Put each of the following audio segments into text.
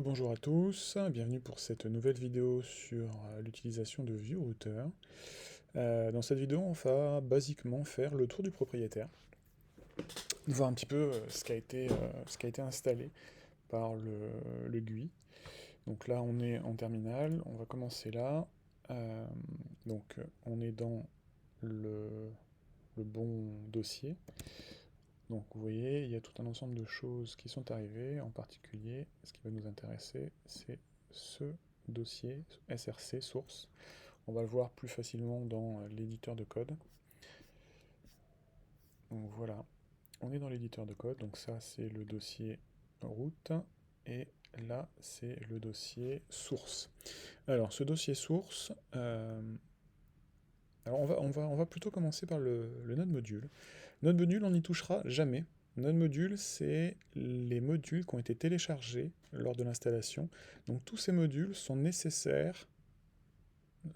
Bonjour à tous, bienvenue pour cette nouvelle vidéo sur l'utilisation de ViewRouter. Dans cette vidéo, on va basiquement faire le tour du propriétaire, voir un petit peu ce qui a été installé par le GUI. Donc là, on est en terminal, on va commencer là. Euh, on est dans le, le bon dossier. Donc vous voyez, il y a tout un ensemble de choses qui sont arrivées. En particulier, ce qui va nous intéresser, c'est ce dossier SRC source. On va le voir plus facilement dans l'éditeur de code. Donc voilà, on est dans l'éditeur de code. Donc ça, c'est le dossier route. Et là, c'est le dossier source. Alors, ce dossier source, alors on va plutôt commencer par le node module. Node module, on n'y touchera jamais. Node module, c'est les modules qui ont été téléchargés lors de l'installation. Donc tous ces modules sont nécessaires,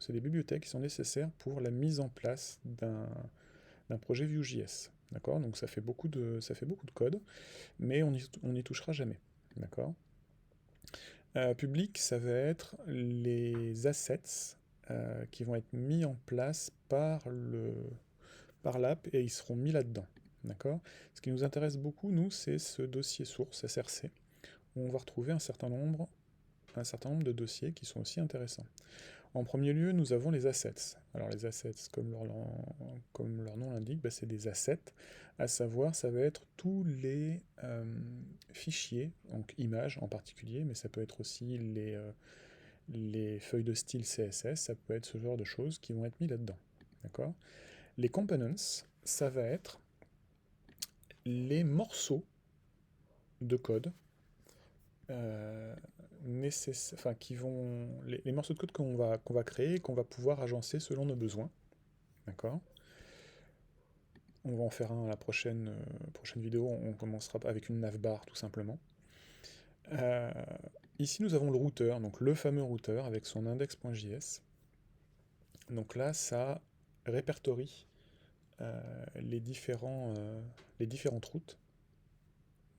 c'est des bibliothèques qui sont nécessaires pour la mise en place d'un projet Vue.js. D'accord? Donc ça fait beaucoup de code, mais on n'y touchera jamais. D'accord? Public, ça va être les assets qui vont être mis en place par l'app et ils seront mis là-dedans. D'accord? Ce qui nous intéresse beaucoup, nous, c'est ce dossier source SRC, où on va retrouver un certain nombre de dossiers qui sont aussi intéressants. En premier lieu, nous avons les assets. Alors les assets, comme leur nom l'indique, bah, c'est des assets, à savoir, ça va être tous les fichiers, donc images en particulier, mais ça peut être aussi les feuilles de style CSS, ça peut être ce genre de choses qui vont être mis là-dedans. D'accord? Les components, ça va être les morceaux de code enfin, les morceaux de code qu'on va créer et qu'on va pouvoir agencer selon nos besoins. D'accord? On va en faire un à la prochaine vidéo, on commencera avec une navbar tout simplement. Euh, Ici nous avons le routeur, donc le fameux routeur avec son index.js. Donc là ça répertorie les différentes routes.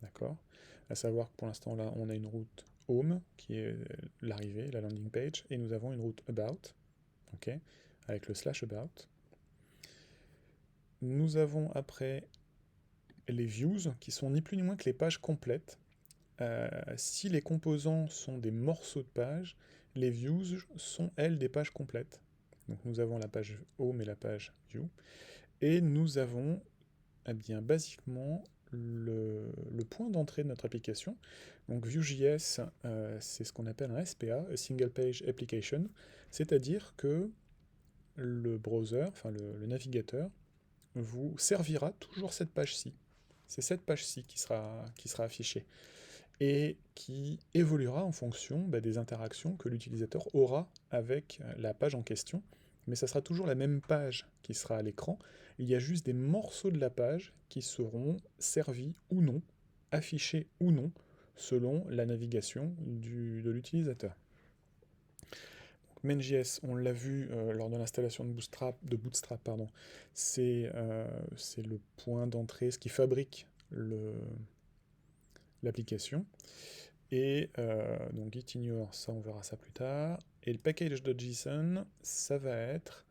D'accord? À savoir que pour l'instant là on a une route home qui est l'arrivée, la landing page, et nous avons une route about, ok, avec le slash about. Nous avons après les views qui sont ni plus ni moins que les pages complètes. Si les composants sont des morceaux de pages, les views sont elles des pages complètes. Donc nous avons la page home et la page view. Et nous avons eh bien, basiquement le point d'entrée de notre application. Donc Vue.js, c'est ce qu'on appelle un SPA, a Single Page Application, c'est-à-dire que le browser, enfin le navigateur, vous servira toujours cette page-ci. C'est cette page-ci qui sera affichée et qui évoluera en fonction des interactions que l'utilisateur aura avec la page en question. Mais ça sera toujours la même page qui sera à l'écran. Il y a juste des morceaux de la page qui seront servis ou non, affichés ou non, selon la navigation de l'utilisateur. Main.js, on l'a vu lors de l'installation de Bootstrap, pardon, c'est le point d'entrée, ce qui fabrique l'application. Et donc gitignore, ça on verra ça plus tard. Et le package.json, ça va être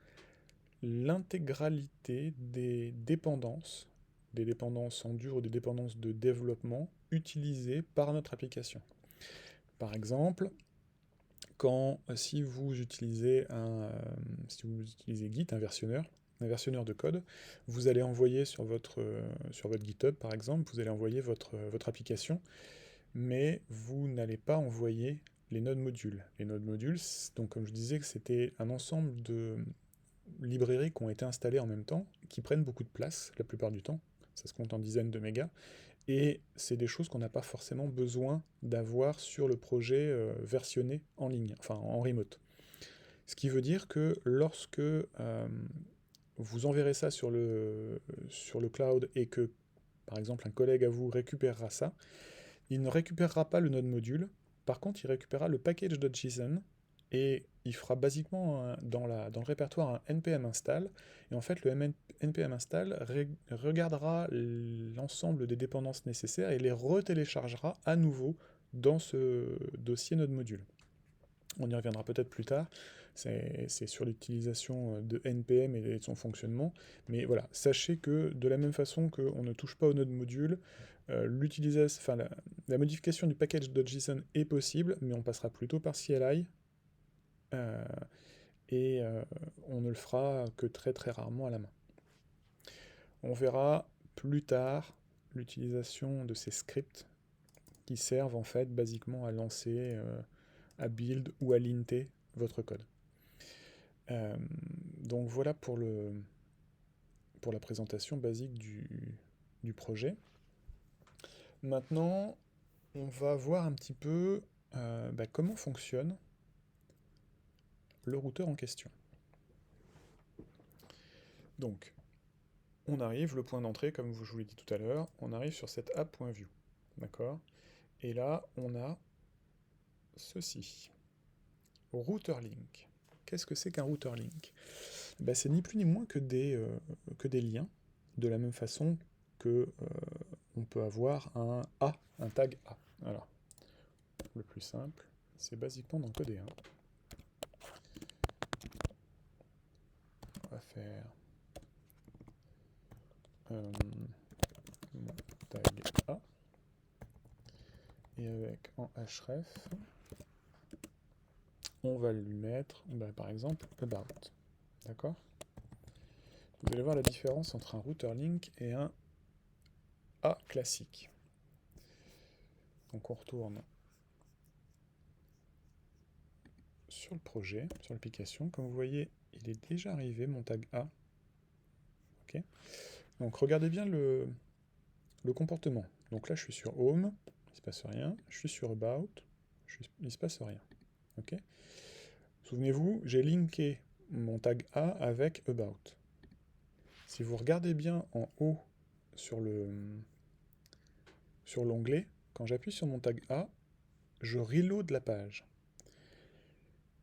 l'intégralité des dépendances en dur ou des dépendances de développement utilisées par notre application. Par exemple, si vous utilisez Git, un versionneur de code, vous allez envoyer sur votre GitHub, par exemple, vous allez envoyer votre application, mais vous n'allez pas envoyer les nodes modules. Les nodes modules, donc comme je disais, c'était un ensemble de librairies qui ont été installées en même temps, qui prennent beaucoup de place la plupart du temps, ça se compte en dizaines de mégas, et c'est des choses qu'on n'a pas forcément besoin d'avoir sur le projet versionné en ligne, enfin en remote. Ce qui veut dire que lorsque vous enverrez ça sur le cloud et que, par exemple, un collègue à vous récupérera ça, il ne récupérera pas le node module, par contre il récupérera le package.json et il fera basiquement dans le répertoire un npm install, et en fait le npm install regardera l'ensemble des dépendances nécessaires et les retéléchargera à nouveau dans ce dossier node module. On y reviendra peut-être plus tard, c'est sur l'utilisation de NPM et de son fonctionnement, mais voilà, sachez que de la même façon qu'on ne touche pas au node module, la modification du package.json est possible, mais on passera plutôt par CLI, et on ne le fera que très très rarement à la main. On verra plus tard l'utilisation de ces scripts qui servent en fait basiquement à lancer, à build ou à linter votre code. Donc voilà pour la présentation basique du projet. Maintenant, on va voir un petit peu comment fonctionne le routeur en question. Donc, on arrive, le point d'entrée, comme je vous l'ai dit tout à l'heure, on arrive sur cette app.view. D'accord ? Et là, on a ceci. Router link. Qu'est-ce que c'est qu'un router link ? C'est ni plus ni moins que des liens, de la même façon que on peut avoir un A, un tag A. Alors, le plus simple, c'est basiquement d'encoder un. On va faire tag A, et avec en href, on va lui mettre, par exemple, about. D'accord ? Vous allez voir la différence entre un router link et un A classique. Donc on retourne sur le projet, sur l'application. Comme vous voyez, il est déjà arrivé, mon tag A. Ok. Donc regardez bien le comportement. Donc là, je suis sur Home, il ne se passe rien. Je suis sur About, il ne se passe rien. Ok. Souvenez-vous, j'ai linké mon tag A avec About. Si vous regardez bien en haut sur l'onglet, quand j'appuie sur mon tag A, je reload la page.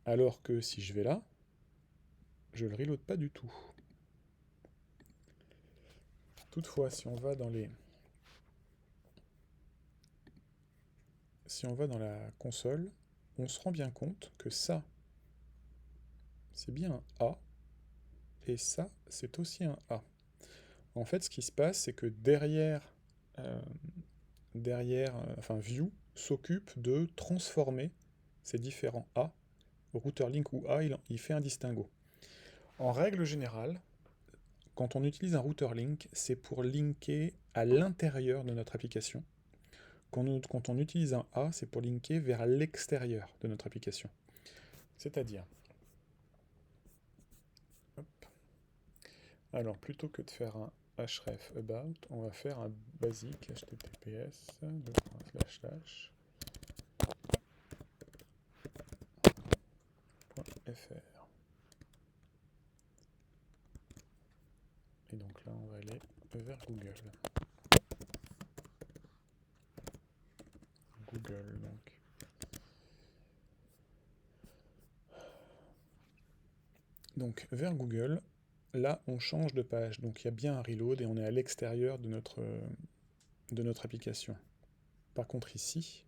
Alors que si je vais là, je ne le reload pas du tout. Toutefois, si on va dans la console, on se rend bien compte que ça, c'est bien un A, et ça, c'est aussi un A. En fait, ce qui se passe, c'est que derrière, View s'occupe de transformer ces différents A. Router link ou A, il fait un distinguo. En règle générale, quand on utilise un router link, c'est pour linker à l'intérieur de notre application. Quand on utilise un A, c'est pour linker vers l'extérieur de notre application. C'est-à-dire, alors plutôt que de faire un href about, on va faire un basique https .fr. Et donc là, on va aller vers Google. Google, donc. Donc, vers Google, là, on change de page. Donc, il y a bien un reload et on est à l'extérieur de notre application. Par contre, ici,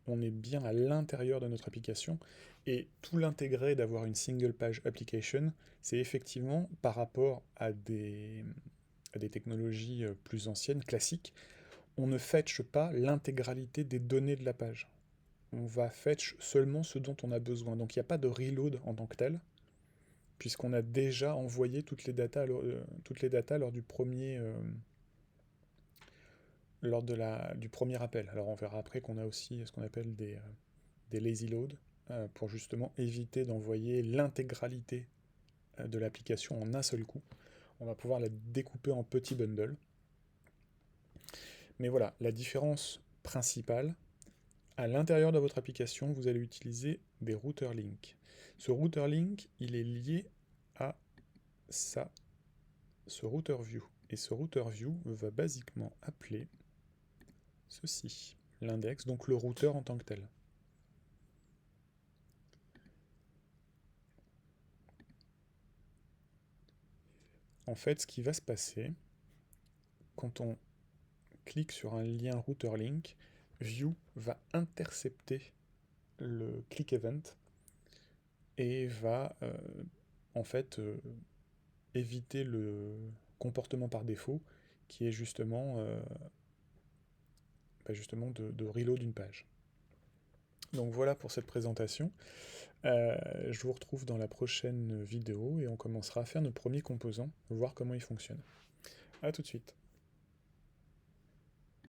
on est bien à l'intérieur de notre application. Et tout l'intérêt d'avoir une single page application, c'est effectivement par rapport à des technologies plus anciennes, classiques, on ne fetch pas l'intégralité des données de la page. On va fetch seulement ce dont on a besoin. Donc il n'y a pas de reload en tant que tel, puisqu'on a déjà envoyé toutes les datas lors du premier appel. Alors on verra après qu'on a aussi ce qu'on appelle des lazy load, pour justement éviter d'envoyer l'intégralité de l'application en un seul coup. On va pouvoir la découper en petits bundles. Mais voilà, la différence principale, à l'intérieur de votre application, vous allez utiliser des router links. Ce router link, il est lié à ce router view. Et ce router view va basiquement appeler ceci, l'index, donc le routeur en tant que tel. En fait, ce qui va se passer, quand on clique sur un lien router link, View va intercepter le click event et va en fait éviter le comportement par défaut qui est justement, de reload une page. Donc voilà pour cette présentation. Je vous retrouve dans la prochaine vidéo et on commencera à faire nos premiers composants, voir comment ils fonctionnent. A tout de suite.